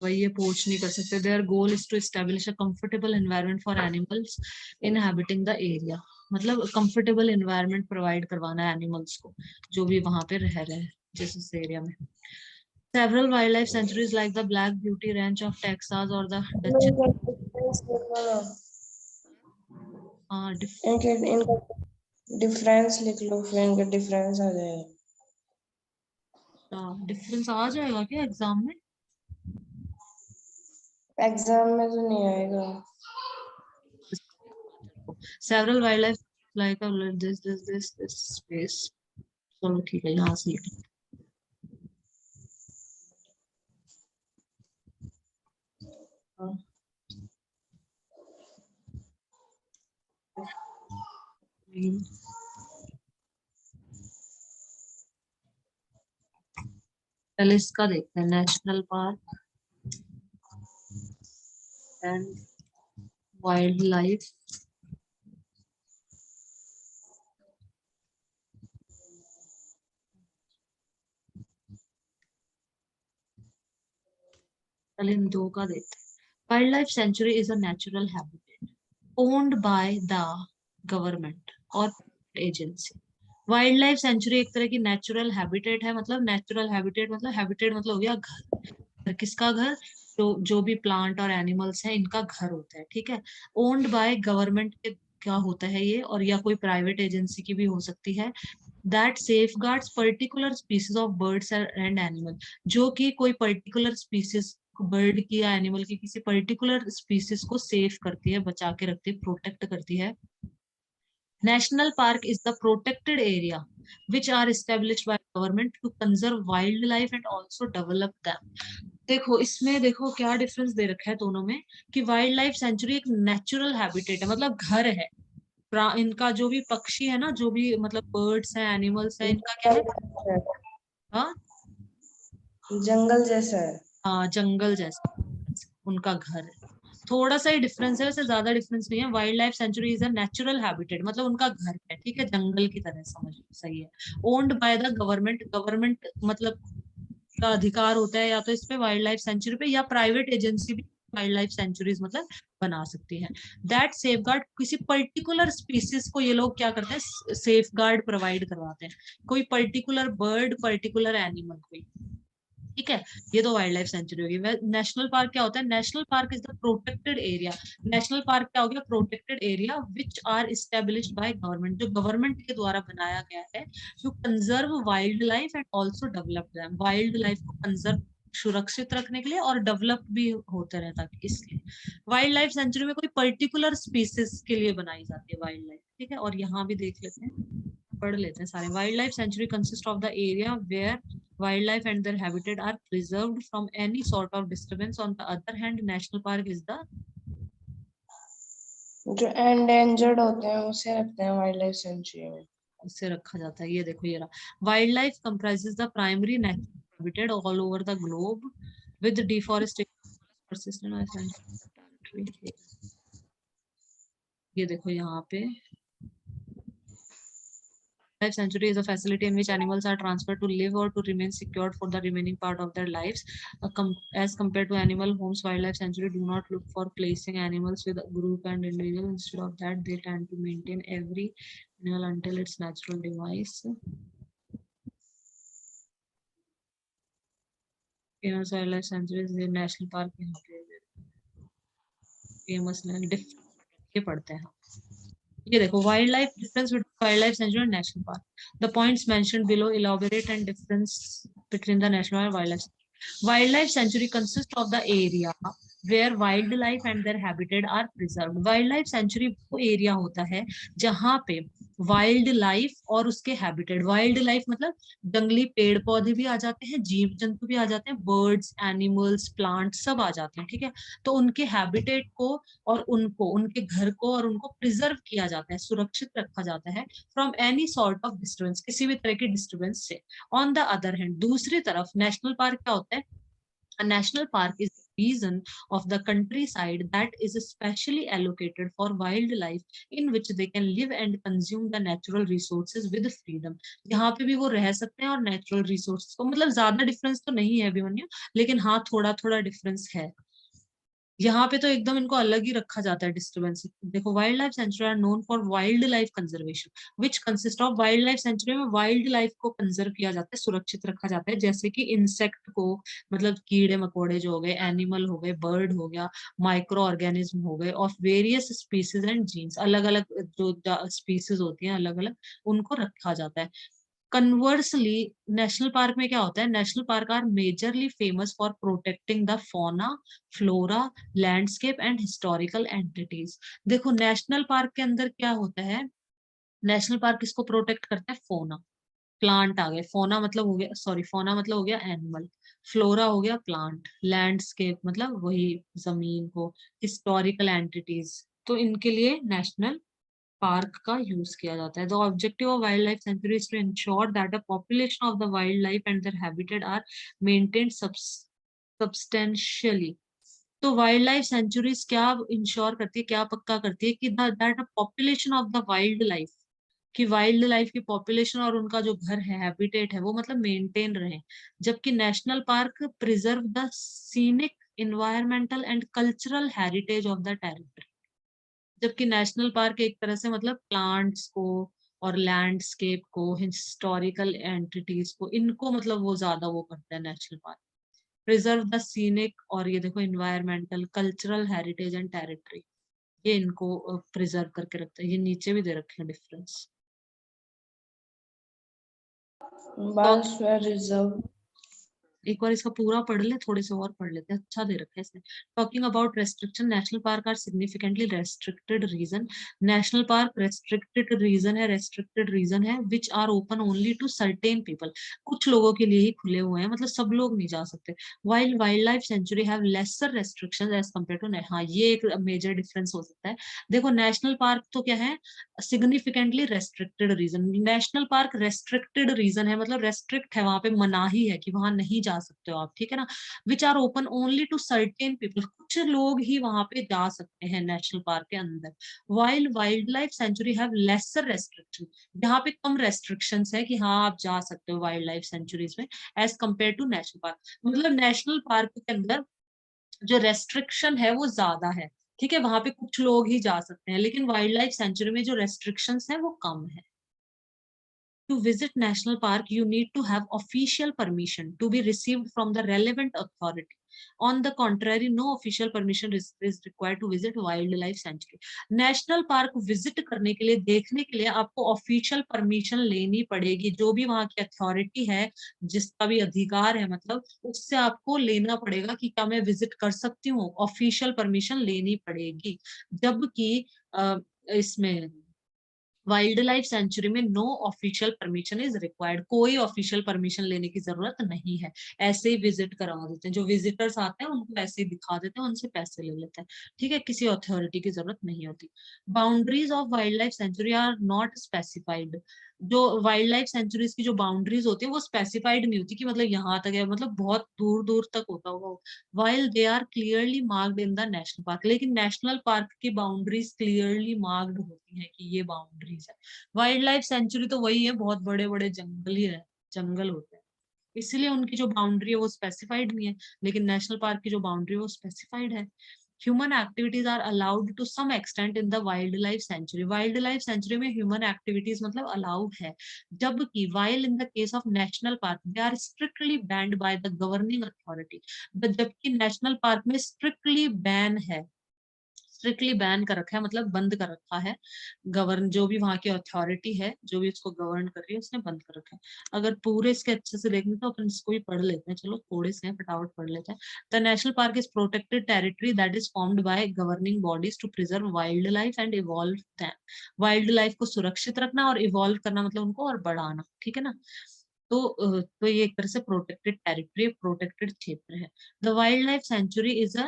Speaker 1: वही ये पोच नहीं कर सकते. Their goal is to establish a comfortable environment for animals inhabiting the area. मतलब कंफर्टेबल एनवायरनमेंट प्रोवाइड करवाना है एनिमल्स को जो भी वहां पे रह रहे हैं जिस उस एरिया में। Several wildlife sanctuaries like the Black Beauty Ranch of Texas or the Dutch
Speaker 2: इनका डिफरेंस लिखो ना, इनका डिफरेंस लिख लो, फिर इनका डिफरेंस आ जाएगा।
Speaker 1: डिफरेंस आ जाएगा क्या एग्जाम में?
Speaker 2: एग्जाम में तो नहीं आएगा।
Speaker 1: Several wildlife like this space। चलो ठीक है, यहाँ से लिखें। पहले इसका देखते हैं, national park and wild life. पहले इन दो का देखते हैं। Wild life sanctuary is a natural habitat owned by the government और एजेंसी। वाइल्ड लाइफ सेंचुरी एक तरह की नेचुरल हैबिटेट है, मतलब नेचुरल हैबिटेट मतलब हो गया घर। घर किसका घर? जो भी प्लांट और एनिमल्स हैं इनका घर होता है, ठीक है। ओन्ड बाय गवर्नमेंट के क्या होता है ये, और या कोई प्राइवेट एजेंसी की भी हो सकती है। That safe guards particular species of birds and animal, जो कि कोई पर्टिकुलर स्पीसीज बर्ड की या एनिमल की किसी पर्टिकुलर स्पीसीज को सेफ करती है, बचा के रखती है, प्रोटेक्ट करती है। National park is the protected area which are established by government to conserve wildlife and also develop them। देखो इसमें देखो क्या डिफरेंस दे रखा है दोनों में, कि वाइल्ड लाइफ सेंचुरी एक नेचुरल हैबिटेट है, मतलब घर है। इनका जो भी पक्षी है ना, जो भी मतलब बर्ड्स है एनिमल्स है, इनका क्या है? हाँ
Speaker 2: जंगल जैसा है।
Speaker 1: हाँ, जंगल जैसा उनका घर है। थोड़ा सा ही डिफरेंस है, वैसे ज्यादा डिफरेंस नहीं है। Wild life sanctuary is a natural habitat, मतलब उनका घर है, ठीक है, जंगल की तरह समझ लो, सही है। Owned by the government, government मतलब का अधिकार होता है या तो इस पे वाइल्ड लाइफ सेंचुरी पे, या प्राइवेट एजेंसी भी वाइल्ड लाइफ सेंचुरीज मतलब बना सकती है। दैट सेफ गार्ड किसी पर्टिकुलर स्पीसीज को ये लोग क्या करते हैं, सेफ गार्ड प्रोवाइड करवाते हैं, कोई पर्टिकुलर बर्ड पर्टिकुलर एनिमल कोई, ठीक है। ये तो वाइल्ड लाइफ सेंचुरी होगी। नेशनल पार्क क्या होता है? National park is the protected area. National park क्या हो गया? Protected area which are established by government, जो गवर्नमेंट के द्वारा बनाया गया है, to conserve wild life and also develop them, wild life को कंजर्व सुरक्षित रखने के लिए और डेवलप भी होते रहे ताकि, इसलिए वाइल्ड लाइफ सेंचुरी में कोई पर्टिकुलर स्पीसीज के लिए बनाई जाती है वाइल्ड लाइफ, ठीक है। और यहाँ भी देख लेते हैं, पढ़ लेते हैं सारे। Wild life sanctuary consist of the area where wildlife and their habitat are preserved from any sort of disturbance। On the other hand, national park is the
Speaker 2: जो एंडेंजर्ड होते हैं उसे रखते हैं वाइल्ड लाइफ सेंचुरी में।
Speaker 1: उससे रखा जाता है। ये देखो ये रहा। Wild life comprises the primary natural habitat all over the globe with deforestation. ये देखो यहाँ पे, life sanctuary is a facility in which animals are transferred to live or to remain secured for the remaining part of their lives. As compared to animal homes, wildlife sanctuary do not look for placing animals with a group and individual. Instead of that, they tend to maintain every animal until its natural demise. Famous wildlife sanctuaries, national park यहाँ पे famous ये पढ़ते हैं। ये देखो, wild life difference between wild life sanctuary and national park. The points mentioned below elaborate and difference between the national और wild life. Wildlife sanctuary consists of the area where wildlife and their habitat are preserved। wildlife sanctuary वो area होता है जहां पे wild life और उसके habitat, wild life मतलब जंगली पेड़ पौधे भी आ जाते हैं, जीव जंतु भी आ जाते हैं, बर्ड्स एनिमल्स प्लांट सब आ जाते हैं, ठीक है। तो उनके हैबिटेट को और उनको, उनके घर को और उनको प्रिजर्व किया जाता है, सुरक्षित रखा जाता है, from any sort of disturbance, किसी भी तरह की डिस्टर्बेंस से। ऑन द अदर हैंड, दूसरी तरफ नेशनल पार्क क्या होता है? A national park is a region of the countryside that is specially allocated for wildlife in which they can live and consume the natural resources with freedom। यहाँ पे भी वो रह सकते हैं और नेचुरल रिसोर्सेज को, मतलब ज्यादा डिफरेंस तो नहीं है अभिमन्यु, लेकिन हाँ थोड़ा थोड़ा डिफरेंस है। यहाँ पे तो एकदम इनको अलग ही रखा जाता है डिस्टर्बेंस। देखो wild life sanctuary are known for wild life conservation which consist of, wild life sanctuary में वाइल्ड लाइफ को कंजर्व किया जाता है, सुरक्षित रखा जाता है, जैसे कि इंसेक्ट को, मतलब कीड़े मकोड़े जो हो गए, एनिमल हो गए, बर्ड हो गया, माइक्रो ऑर्गेनिज्म हो गए of various species and genes, अलग अलग जो स्पीसीज होती हैं अलग अलग, उनको रखा जाता है। कन्वर्सली नेशनल पार्क में क्या होता है, national park are majorly famous for protecting the fauna, flora, landscape and historical entities. देखो नेशनल पार्क के अंदर क्या होता है, नेशनल पार्क किसको प्रोटेक्ट करता है, फोना, प्लांट आ गए, फोना मतलब हो गया, सॉरी फोना मतलब हो गया एनिमल, फ्लोरा हो गया प्लांट, लैंडस्केप मतलब वही जमीन को, हिस्टोरिकल एंटिटीज, तो इनके लिए नेशनल पार्क का यूज किया जाता है। The objective of wild life sanctuary is to ensure that the population of the wild life and their habitat are maintained substantially. तो वाइल्ड लाइफ सेंचुरीज क्या इंश्योर करती है, क्या पक्का करती है कि that the population of the wild life, कि वाइल्ड लाइफ की पॉपुलेशन और उनका जो घर है, हैबिटेट है, वो मतलब मेंटेन रहे। जबकि national park preserve the scenic, environmental and cultural heritage of the territory. जबकि नेशनल पार्क एक तरह से मतलब प्लांट्स को और लैंडस्केप को, हिस्टोरिकल एंटिटीज को, इनको मतलब वो ज्यादा वो करता है national park. Preserve the scenic, और ये देखो environmental, cultural heritage and territory, ये इनको प्रिजर्व करके रखता है। ये नीचे भी दे रखे हैं डिफरेंस।
Speaker 2: Biosphere reserve.
Speaker 1: एक बार इसका पूरा पढ़ ले, थोड़े से और पढ़ लेते हैं, अच्छा दे रखा है इसने। Talking about restriction, national park are significantly restricted region. National park restricted region है, रेस्ट्रिक्टेड रीजन है which are open only to certain people, कुछ लोगों के लिए ही खुले हुए हैं, मतलब सब लोग नहीं जा सकते। Wild wild life sanctuary have lesser restrictions as compare to, हाँ ये एक मेजर डिफरेंस हो सकता है। देखो नेशनल पार्क तो क्या है, significantly restricted region, national park restricted region है, मतलब रेस्ट्रिक्ट है, वहां पे मनाही है कि वहां नहीं जा सकते हो आप, ठीक है ना। Which are open only to certain people, कुछ लोग ही वहां पे जा सकते हैं नेशनल पार्क के अंदर। Wild wild life sanctuary have laser restriction, यहाँ पे कम रेस्ट्रिक्शंस है कि हाँ आप जा सकते हो वाइल्ड लाइफ सेंचुरीज में, as compare to national park. मतलब नेशनल पार्क के अंदर जो रेस्ट्रिक्शन है वो ज्यादा है, ठीक है, वहां पे कुछ लोग ही जा सकते हैं, लेकिन वाइल्ड लाइफ सेंचुरी में जो रेस्ट्रिक्शंस है वो कम है। To visit national park, you need to have official permission to be received from the relevant authority. On the contrary, no official permission is required to visit wildlife sanctuary. National park visit करने के लिए, देखने के लिए आपको official permission लेनी पड़ेगी, जो भी वहाँ की authority है, जिसका भी अधिकार है, मतलब उससे आपको लेना पड़ेगा कि क्या मैं visit कर सकती हूँ, official permission लेनी पड़ेगी। जबकि इसमें वाइल्ड लाइफ सेंचुरी में no official permission is required, कोई ऑफिशियल परमिशन लेने की जरूरत नहीं है, ऐसे ही विजिट करवा देते हैं, जो विजिटर्स आते हैं उनको ऐसे ही दिखा देते हैं, उनसे पैसे ले लेते हैं, ठीक है, किसी अथॉरिटी की जरूरत नहीं होती। Boundaries of wild life sanctuary are not specified, जो वाइल्ड लाइफ सेंचुरीज की जो बाउंड्रीज होती है वो स्पेसिफाइड नहीं होती कि मतलब यहाँ तक है, मतलब बहुत दूर दूर तक होता होगा, while they are clearly marked in the national park, लेकिन नेशनल पार्क की बाउंड्रीज क्लियरली मार्क्ड होती है कि ये बाउंड्रीज है। वाइल्ड लाइफ सेंचुरी तो वही है, बहुत बड़े बड़े जंगल ही है, जंगल होते हैं, इसलिए उनकी जो बाउंड्री है वो स्पेसिफाइड नहीं है, लेकिन नेशनल पार्क की जो बाउंड्री है वो स्पेसिफाइड है। Human activities are allowed to some extent in the wildlife sanctuary. Wildlife sanctuary में human activities मतलब allowed है, जबकि while in the case of national park they are strictly banned by the governing authority. जबकि national park में strictly ban है, strictly ban कर रखा है, मतलब बंद कर रखा है, गवर्न जो भी वहां की अथॉरिटी है, जो भी इसको गवर्न कर रही है, उसने बंद कर रखा है। अगर पूरे इसके अच्छे से देखने तो अपन इसको भी पढ़ लेते हैं, चलो थोड़े से फटाफट पढ़ लेते हैं। The national park is protected territory that is formed by governing bodies to preserve wild life and evolve them. Wild life को सुरक्षित रखना और इवॉल्व करना मतलब उनको और बढ़ाना, ठीक है ना। तो ये एक तरह से प्रोटेक्टेड टेरिटरी, प्रोटेक्टेड क्षेत्र है। The wild life sanctuary is a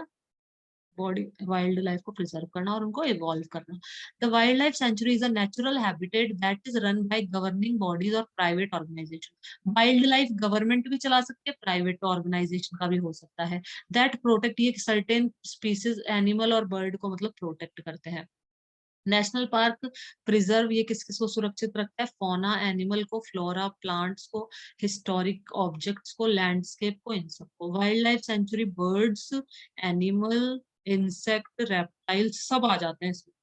Speaker 1: body, wild life को प्रिजर्व करना और उनको इवॉल्व करना। The wild life sanctuary is a natural habitat that is run by governing bodies और private organisation. Wild life government भी चला सकती है, प्राइवेट ऑर्गेनाइजेशन का भी हो सकता है। दैट प्रोटेक्ट, ये सर्टेन स्पीसीज एनिमल और बर्ड को मतलब प्रोटेक्ट करते हैं। नेशनल पार्क प्रिजर्व, ये किस किस को सुरक्षित रखता है, फौना एनिमल को, फ्लोरा प्लांट्स को, हिस्टोरिक ऑब्जेक्ट्स को, लैंडस्केप को, इन सबको। Wild life century birds, animal, insect, reptiles सब आ जाते हैं इसमें।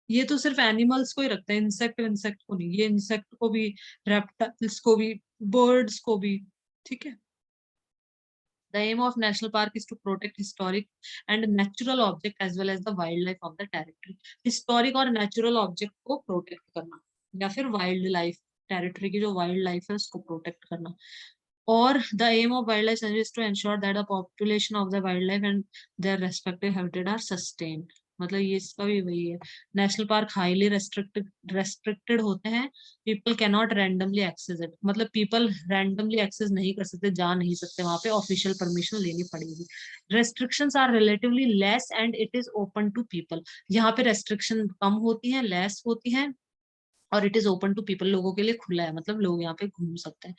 Speaker 1: ये तो सिर्फ एनिमल्स को ही रखते हैं, इंसेक्ट को नहीं, ये इंसेक्ट को भी, रेप्टाइल्स को भी, बर्ड्स को भी, ठीक है। The aim of national park is to protect historic and natural object as well as the wildlife of the territory. Historic और natural object को protect करना या फिर wildlife, territory की जो wildlife है उसको protect करना। और the aim of wildlife sanctuary is to ensure that the population of the wildlife and their respective habitat are sustained. मतलब ये इसका भी वही है, नेशनल पार्क हाईली रेस्ट्रिक्टेड होते हैं, people can not randomly access it, मतलब पीपल रैंडमली एक्सेस नहीं कर सकते, जा नहीं सकते वहां पे, ऑफिशियल परमिशन लेनी पड़ेगी। Restrictions are relatively less and it is open to people, यहाँ पे रेस्ट्रिक्शन कम होती है, लेस होती है, और it is open to people, लोगों के लिए खुला है, मतलब लोग यहाँ पे घूम सकते हैं।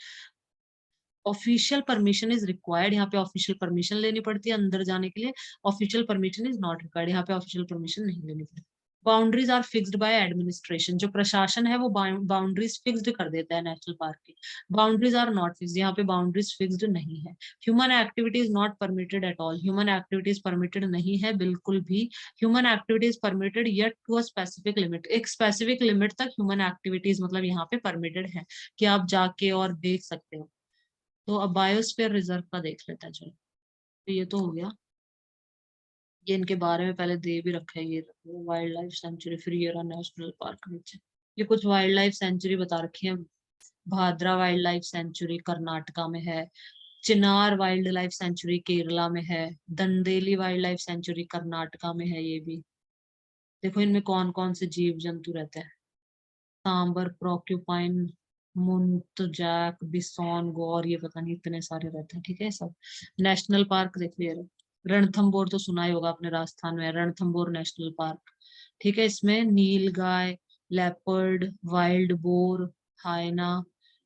Speaker 1: ऑफिशियल परमिशन इज रिक्वायर्ड, यहाँ पे ऑफिशियल परमिशन लेनी पड़ती है अंदर जाने के लिए, official permission is not required, यहाँ पे ऑफिशियल परमिशन नहीं लेनी पड़ती। Boundaries are fixed by administration, जो प्रशासन है वो बाउंड्रीज फिक्स्ड कर देता है नेशनल पार्क की। बाउंड्रीज आर नॉट फिक्स्ड, यहाँ पे बाउंड्रीज फिक्स्ड नहीं है। Human activity is not permitted at all, human activities permitted नहीं है बिल्कुल भी। Human activities permitted yet to a specific limit, एक स्पेसिफिक लिमिट तक ह्यूमन एक्टिविटीज मतलब यहाँ पे परमिटेड है कि आप जाके और देख सकते हो। तो अब बायोस्फीयर रिजर्व का देख लेते हैं, चलो। तो ये तो हो गया, ये इनके बारे में पहले दे भी रखा है, ये वाइल्ड लाइफ सेंचुरी, फिर ये रहा नेशनल पार्क नीचे, ये कुछ वाइल्ड लाइफ सेंचुरी बता रखी है। Bhadra wild life century Karnataka में है, चिनार वाइल्ड लाइफ सेंचुरी केरला में है, Dandeli wild life century Karnataka में है। ये भी देखो इनमें कौन कौन से जीव जंतु रहते हैं, सांबर, प्रोक्यूपाइन, मुंत, जैक, बिसॉन, गौर, ये पता नहीं इतने सारे रहते हैं, ठीक है सब। नेशनल पार्क देख लिया, रणथंबोर तो सुना ही होगा अपने राजस्थान में, रणथंबोर नेशनल पार्क, ठीक है। इसमें नील गाय, लेपर्ड, वाइल्ड बोर, हाइना,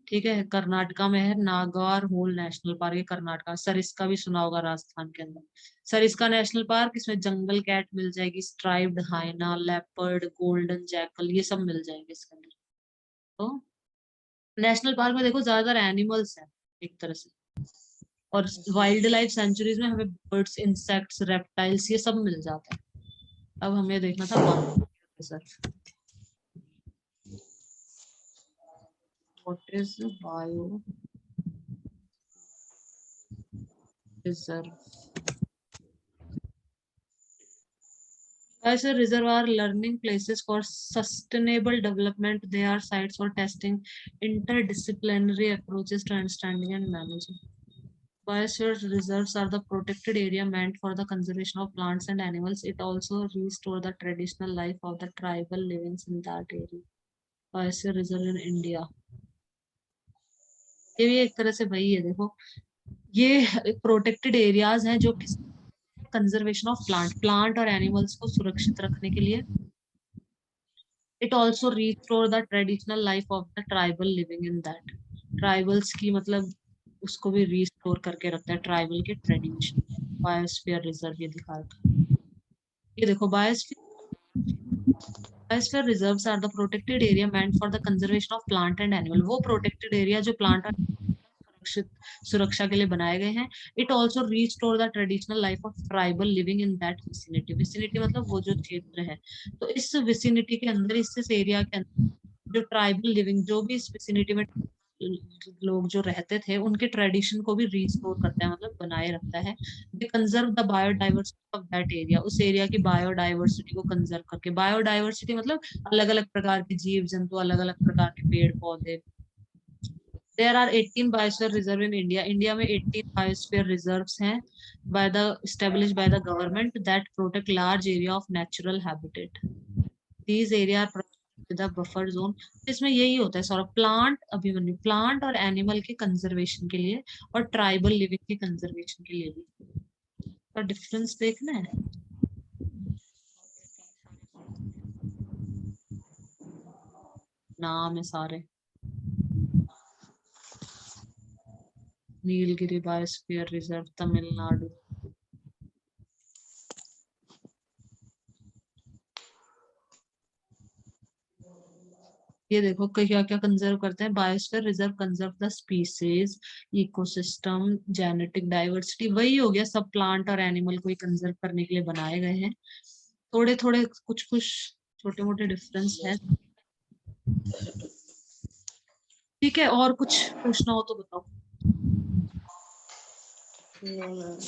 Speaker 1: ठीक है। कर्नाटका में है नागार होल नेशनल पार्क, ये कर्नाटका। सरिस्का भी सुना होगा राजस्थान के अंदर, सरिस्का नेशनल पार्क, इसमें जंगल कैट मिल जाएगी, स्ट्राइप्ड हाइना, लेपर्ड, गोल्डन जैकल, ये सब मिल जाएंगे इसके अंदर। तो नेशनल पार्क में देखो ज्यादातर एनिमल्स हैं एक तरह से, और वाइल्ड लाइफ सेंचुरीज में हमें बर्ड्स, इंसेक्ट्स, रेप्टाइल्स ये सब मिल जाता है। अब हमें देखना था sir, what is bio reserve. As a reservoir learning places for sustainable development, they are sites for testing interdisciplinary approaches to understanding and managing. Biosphere reserves are the protected area meant for the conservation of plants and animals. It also restores the traditional life of the tribal livings in that area. Biosphere reserve in India. ये भी एक तरह से वही है, देखो ये protected areas हैं जो कंजर्वेशन ऑफ प्लांट और एनिमल्स को सुरक्षित रखने के लिए। It also restore the traditional life of the tribal living in that, tribals की मतलब उसको भी रिस्टोर करके रखता है, ट्राइबल के ट्रेडिशन। बायोस्फीयर रिजर्व ये दिखा रखा, ये देखो biosphere reserves are the protected area meant for the conservation of plant and animal, वो प्रोटेक्टेड एरिया जो प्लांट और सुरक्षित सुरक्षा के लिए बनाए गए हैं। It also restore the traditional life of tribal living in that vicinity, vicinity मतलब वो जो क्षेत्र है, तो इस विसिनिटी के अंदर, इस एरिया के अंदर जो ट्राइबल लिविंग, जो भी इस विसिनिटी में लोग जो रहते थे, उनके ट्रेडिशन को भी रिस्टोर करता है, मतलब बनाए रखता है। They conserve the biodiversity of that area, उस एरिया की बायोडाइवर्सिटी को कंजर्व करके, बायोडाइवर्सिटी मतलब अलग अलग प्रकार के जीव जंतु, अलग अलग प्रकार के पेड़ पौधे। There are 18 biosphere reserve in India. India में 18 biosphere reserves हैं established by the government that protect large area of natural habitat. These area are protected with a buffer zone. इसमें यही होता है सारा, प्लांट अभिमन्यु, प्लांट और एनिमल के conservation के लिए और ट्राइबल लिविंग के कंजर्वेशन के लिए भी। तो डिफरेंस देखना है, नाम है सारे। नीलगिरी बायोस्फीयर रिजर्व तमिलनाडु, ये देखो क्या क्या कंजर्व करते हैं, biosphere reserve conserve the species, ecosystem, genetic diversity, वही हो गया, सब प्लांट और एनिमल को कंजर्व करने के लिए बनाए गए हैं। थोड़े थोड़े कुछ कुछ छोटे मोटे डिफरेंस है। ठीक है, और कुछ पूछना हो तो बताओ।
Speaker 2: No, ma'am.